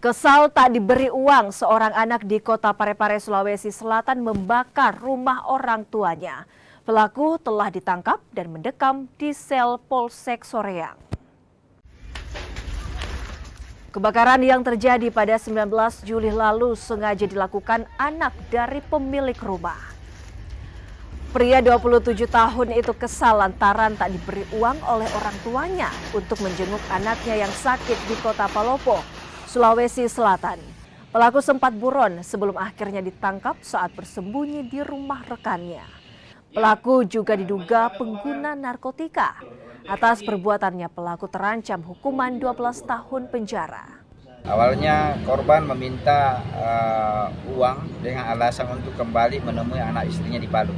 Kesal tak diberi uang, seorang anak di kota Parepare, Sulawesi Selatan membakar rumah orang tuanya. Pelaku telah ditangkap dan mendekam di sel Polsek Soreang. Kebakaran yang terjadi pada 19 Juli lalu sengaja dilakukan anak dari pemilik rumah. Pria 27 tahun itu kesal lantaran tak diberi uang oleh orang tuanya untuk menjenguk anaknya yang sakit di kota Palopo, Sulawesi Selatan. Pelaku sempat buron sebelum akhirnya ditangkap saat bersembunyi di rumah rekannya. Pelaku juga diduga pengguna narkotika. Atas perbuatannya pelaku terancam hukuman 12 tahun penjara. Awalnya korban meminta uang dengan alasan untuk kembali menemui anak istrinya di Palu.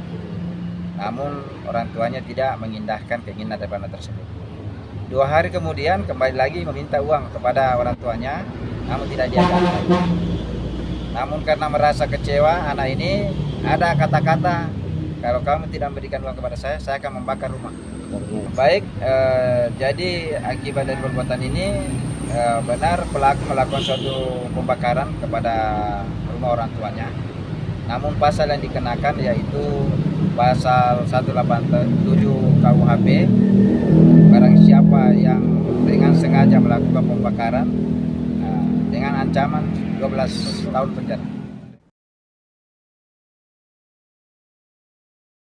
Namun orang tuanya tidak mengindahkan keinginan dari anak tersebut. 2 hari kemudian kembali lagi meminta uang kepada orang tuanya, namun tidak diadakan. Namun karena merasa kecewa, anak ini ada kata-kata, kalau kamu tidak memberikan uang kepada saya akan membakar rumah. Baik, jadi akibat dari perbuatan ini benar pelaku melakukan suatu pembakaran kepada rumah orang tuanya. Namun pasal yang dikenakan yaitu pasal 187 KUHP, barang siapa yang dengan sengaja melakukan pembakaran dengan ancaman 12 tahun penjara.